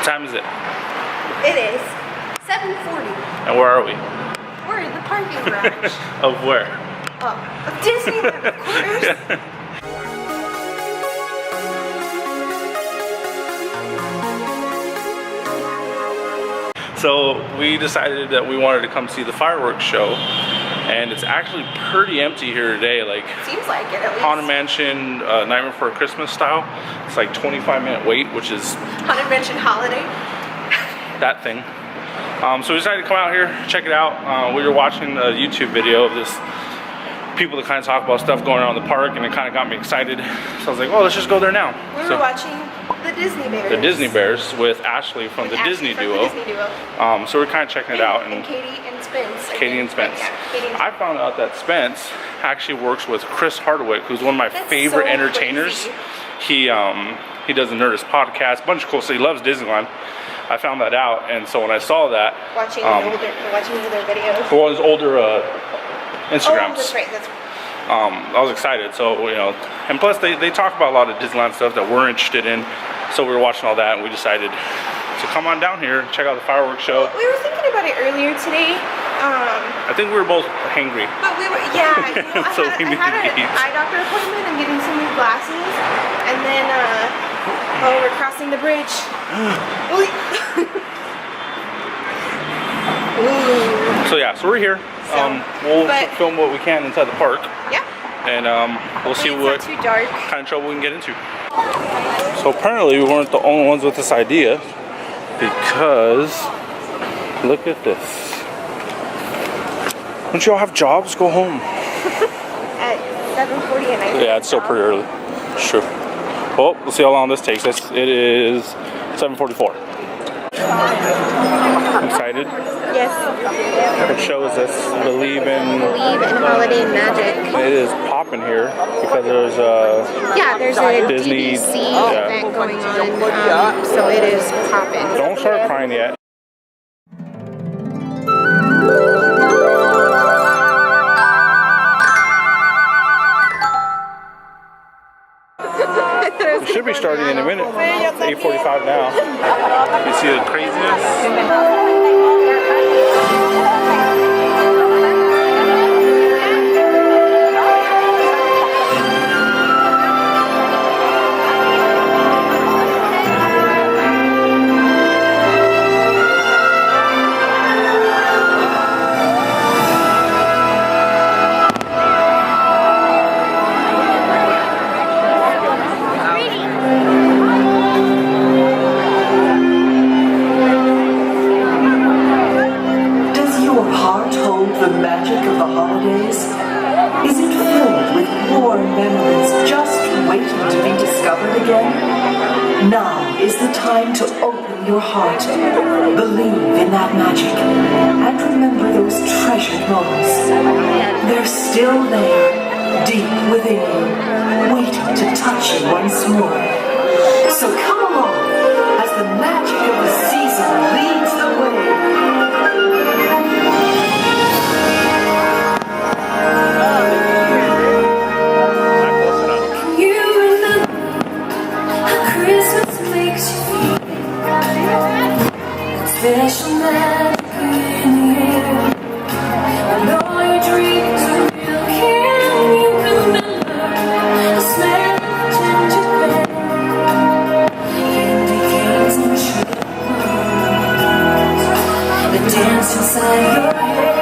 What time is it? It is 7:40. And where are we? We're in the parking garage. Of where? Of Disneyland, of course. So we decided that we wanted to come see the fireworks show, and it's actually pretty empty here today. Like, seems like it at least. Haunted Mansion Nightmare Before Christmas style. It's like 25-minute wait, which is Haunted Mansion Holiday. that thing. So we decided to come out here, check it out. We were watching a YouTube video of this people that kind of talk about stuff going on in the park, and it kind of got me excited. So I was like, well, let's just go there now. We were watching the Disney Bears. The Disney Bears with Ashley from the Disney Duo. So we're kind of checking it out. And Katie and Spence. Katie and Spence. Yeah, Katie and Spence. I found out that Spence actually works with Chris Hardwick, who's one of my favorite entertainers. Crazy. He does the Nerdist podcast, bunch of cool stuff. He loves Disneyland. I found that out, and so when I saw that, watching their videos. Well, his older Instagrams. Oh, that's right. That's right. I was excited, so and plus they talk about a lot of Disneyland stuff that we're interested in, so we were watching all that, and we decided to come on down here, check out the fireworks show. We were thinking about it earlier today. I think we were both hangry. But we were, yeah. So I had an eye doctor appointment. I'm getting some new glasses, and then we're crossing the bridge. So yeah, so we're here. We'll film what we can inside the park. Yeah. And we'll see what too dark. kind of trouble we can get into. So apparently we weren't the only ones with this idea, because look at this. Don't you all have jobs? Go home. At 7:40 at night. Yeah, it's still pretty early. Sure. Well, we'll see how long this takes us. It is 7:44. Excited? Yes. It shows us believe in holiday magic. It is popping here because there's there's a Disney DVC event going on, so it is popping. Don't start crying yet. We should be starting in a minute. It's 8:45 now. You see the craziness? Now is the time to open your heart, believe in that magic, and remember those treasured moments. They're still there, deep within you, waiting to touch you once more. So come along, as the magic of the season leads the way. Special magic in the air. I know your dreams are real. Can you remember the smell of gingerbread, candy canes and sugar plums, the dance inside your head?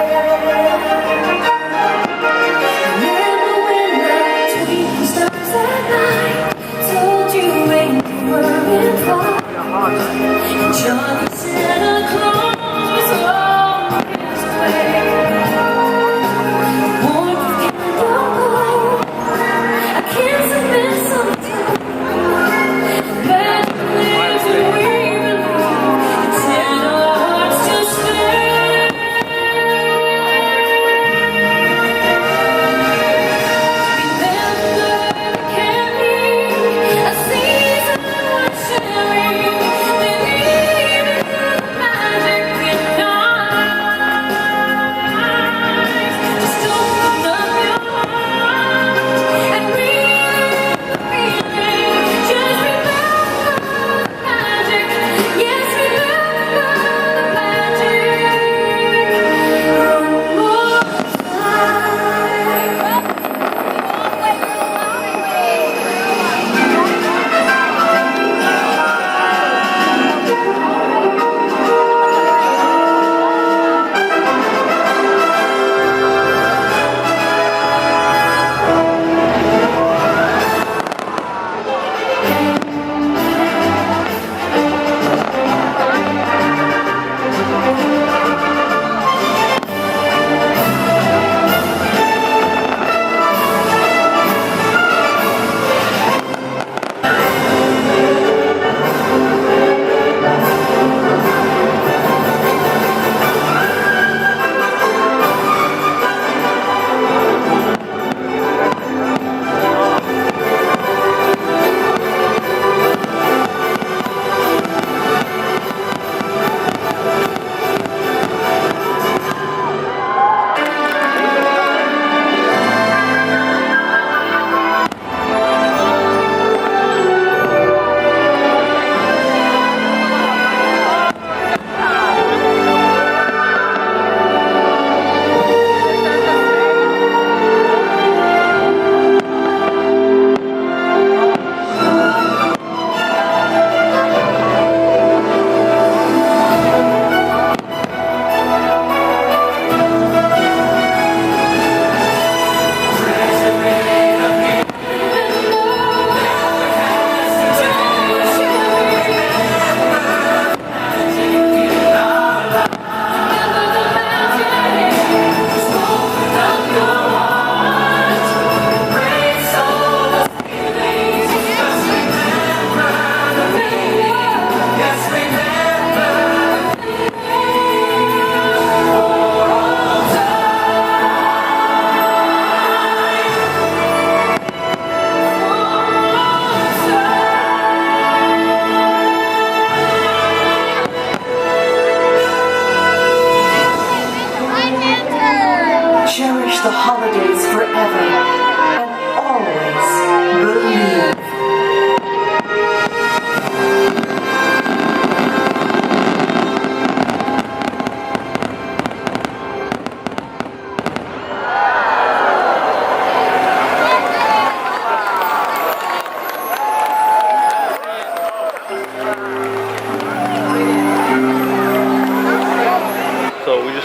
Remember when that tweet stars at night told you when you were in flight, and Johnny Santa Claus was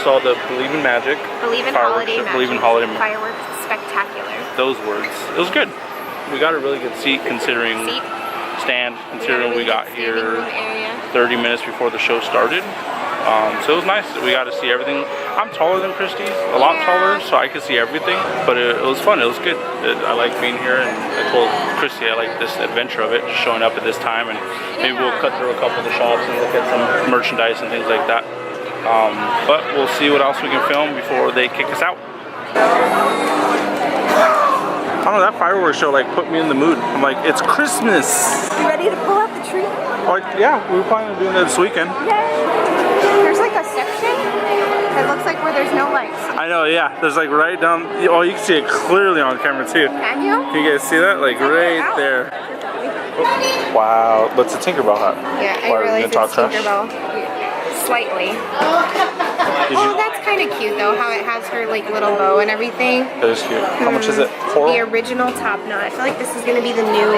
saw the Believe in Magic. Believe in fireworks, holiday magic. Believe in holiday magic. Fireworks spectacular. Those words. It was good. We got a really good seat considering considering we got here 30 minutes before the show started. So it was nice. We got to see everything. I'm taller than Christy, a lot taller, so I could see everything. But it was fun. It was good. I like being here, and I told Christy I like this adventure of it, just showing up at this time, and maybe we'll cut through a couple of the shops and look at some merchandise and things like that. But we'll see what else we can film before they kick us out. I don't know, that fireworks show like put me in the mood. I'm like, it's Christmas. You ready to pull out the tree? Like, yeah, we were planning on doing that this weekend. Yay! There's like a section that looks like where there's no lights. I know, yeah. There's like right down. Oh, you can see it clearly on camera too. Can you? Can you guys see that? Like right there. Oh, wow, but it's a Tinkerbell hat. Yeah, I Why, are we realize gonna it's talk trash? Tinkerbell. Slightly. Oh, that's kind of cute though, how it has her like little bow and everything. That is cute. How much is it? The original top knot. I feel like this is gonna be the new.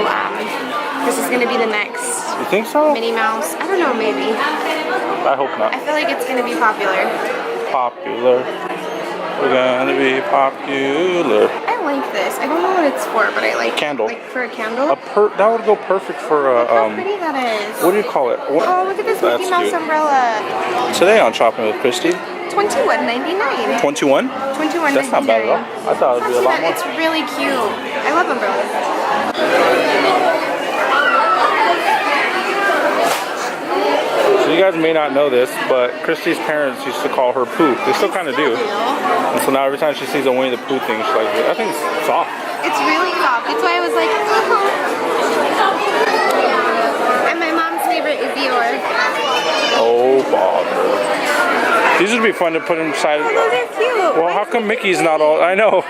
This is gonna be the next. You think so? Minnie Mouse. I don't know, maybe. I hope not. I feel like it's gonna be popular. Popular. We're gonna be popular. I like this. I don't know what it's for, but I like Candle. Like for a candle. That would go perfect for a. How pretty that is. What do you call it? Oh, look at this That's Mickey Mouse cute. umbrella. Today on Shopping with Christy. $21.99. 21? $21.99. That's not bad at all. I thought it would be a lot more. It's really cute. I love umbrellas. So you guys may not know this, but Christy's parents used to call her Pooh. They still kind of do. And so now every time she sees a Winnie the Pooh thing, she's like, I think it's soft. It's really soft. That's why I was like, oh. And my mom's favorite is Eeyore. Oh, bother. These would be fun to put inside. Oh, those are cute. Well, how come Mickey's not all? I know.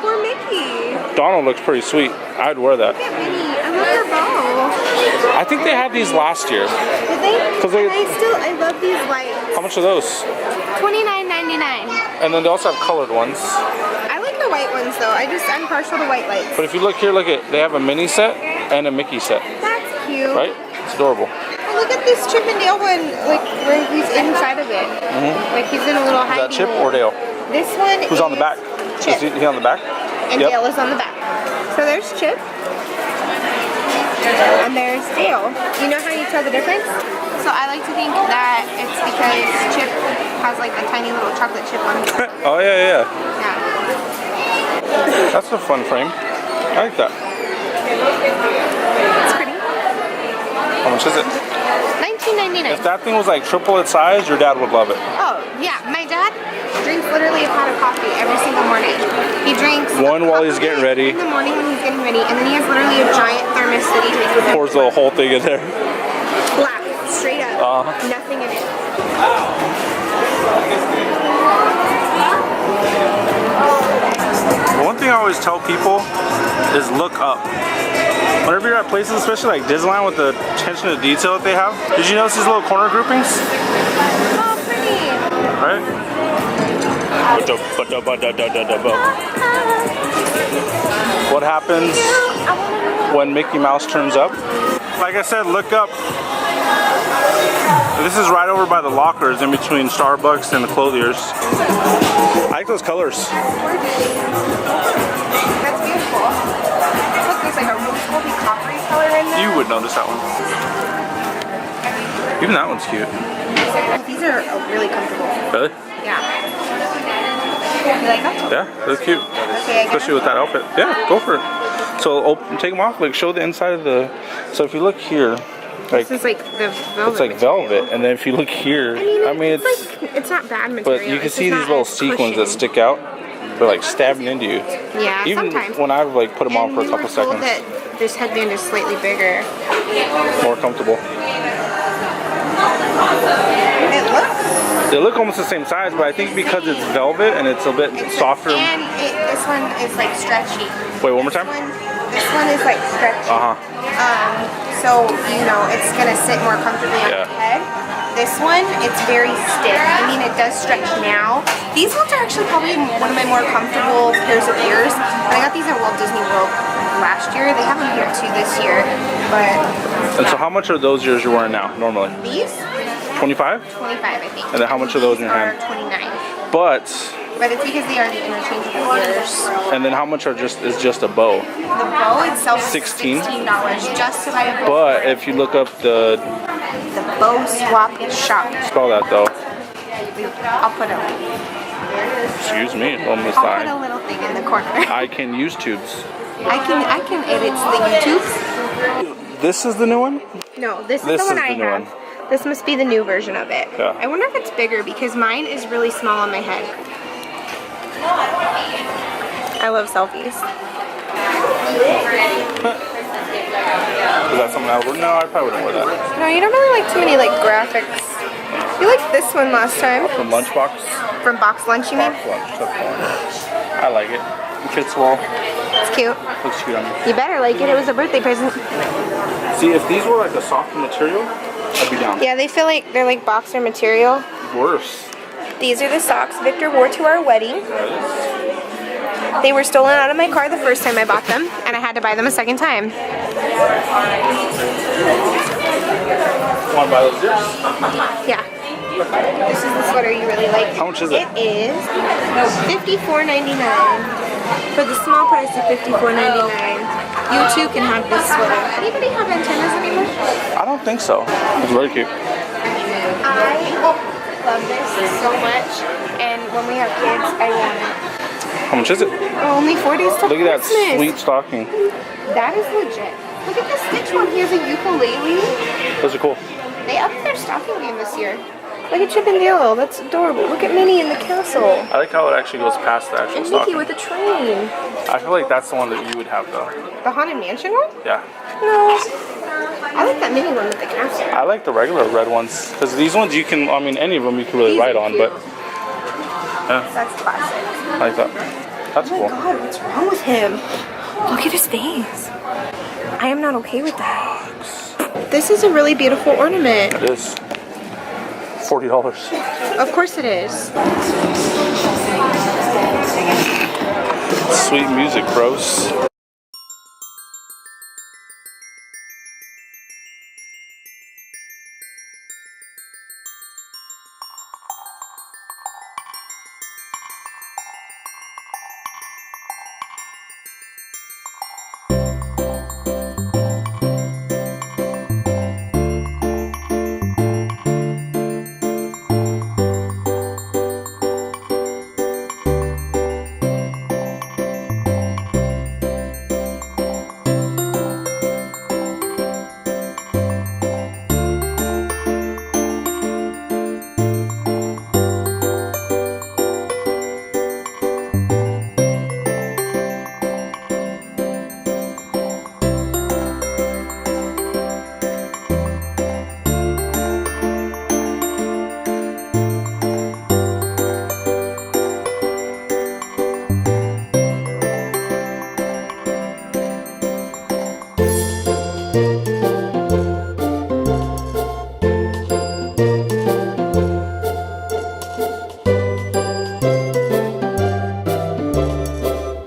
Poor Mickey. Donald looks pretty sweet. I'd wear that. Look at Minnie. I love her bow. I think they had these last year. Did they? 'Cause they- I love these lights. How much are those? $29.99. And then they also have colored ones. I like the white ones though. I'm partial to white lights. But if you look here, look at, they have a Minnie set and a Mickey set, That's cute. right? It's adorable. And look at this Chip and Dale one, like where he's inside of it. Like he's in a little Is hiding that Chip hole. or Dale? This one Who's on the back? Chip. Is he on the back? And Yep. Dale is on the back. So there's Chip. And there's Dale. You know how you tell the difference? So I like to think that it's because Chip has like a tiny little chocolate chip on it. Oh yeah. Yeah. That's a fun frame. I like that. It's pretty. How much is it? $19.99. If that thing was like triple its size, your dad would love it. Oh, yeah. My dad drinks literally a pot of coffee every single morning. He drinks One a while cup he's of getting it ready. in the morning when he's getting ready, and then he has literally a giant thermos that he takes with him. Pours the whole thing in there. Black, straight up. Nothing in it. One thing I always tell people is look up. Whenever you're at places, especially like Disneyland with the attention to detail that they have, did you notice these little corner groupings? Oh, pretty. Right? What happens when Mickey Mouse turns up? Like I said, look up. This is right over by the lockers in between Starbucks and the clothiers. I like those colors. That's beautiful. Look, there's like a really coppery color in there. You would notice that one. Even that one's cute. These are really comfortable. Really? Yeah. You like that? Yeah, that's cute. Okay, I Especially with that outfit. Yeah, go for it. So take them off, like show the inside of the. So if you look here, like This is like the velvet. it's like velvet, and then if you look here, I mean it's. like, it's not bad material. But you can it's see just these not little as sequins that cushioned. stick out. They're like stabbing into you. Yeah, Even sometimes. when I've like put them on And for a we couple were told seconds. that this headband is slightly bigger. More comfortable. It looks. They look almost the same size, but I think because it's velvet and it's a bit softer. And this one is like stretchy. Wait, one more time? This one is like stretchy. So, you know, it's gonna sit more comfortably on your head. This one, it's very stiff. I mean, it does stretch now. These ones are actually probably one of my more comfortable pairs of ears. And I got these at Walt Disney World last year. They have them here too this year. But And so how much are those ears you're wearing now, normally? these, 25? 25, I think. And then how much are those in your These hand? are 29. But, But it's because they are the interchangeable ears. and then how much is just a bow? The bow itself is 16? $16 just to buy a bow. But if you look up the Bow swap shop. spell that though. I'll put a Excuse me, almost I'll put a died. little thing in the corner. I can use tubes. I can edit the YouTube. This is the new one? No, this This is the one is I the new have. one. This must be the new version of it. Yeah. I wonder if it's bigger because mine is really small on my head. I love selfies. Is that something I would? No, I probably wouldn't wear that. No, you don't really like too many like graphics. You liked this one last time. From Lunchbox? From Box Lunch, you mean? Box Lunch, that's the one. I like it. It fits well. It's cute. Looks cute on me. You better like it. It was a birthday present. See, if these were like a softer material, I'd be down. Yeah, they feel like they're like boxer material. Worse. These are the socks Victor wore to our wedding. They were stolen out of my car the first time I bought them, and I had to buy them a second time. Want to buy those ears? Yeah. This is the sweater you really like. How much is it? It is $54.99. For the small price of $54.99, you too can have this sweater. Anybody have antennas anymore? I don't think so. It's very cute. I love this so much, and when we have kids, I want it. How much is it? Only 4 days till Look at that Christmas. sweet stocking. That is legit. Look at this stitch one. He has a ukulele. Those are cool. They upped their stocking game this year. Look at Chip and Dale. That's adorable. Look at Minnie in the castle. I like how it actually goes past the actual And Mickey stocking. with a train. I feel like that's the one that you would have though. The Haunted Mansion one? Yeah. No. I like that mini one with the castle. I like the regular red ones because these ones you can, I mean, any of them you can really These write are on, cute. but yeah, That's classic. I like that. That's Oh my cool. god, what's wrong with him? Look at his face. I am not okay with that. This is a really beautiful ornament. It is $40. Of course it is. Sweet music, bros.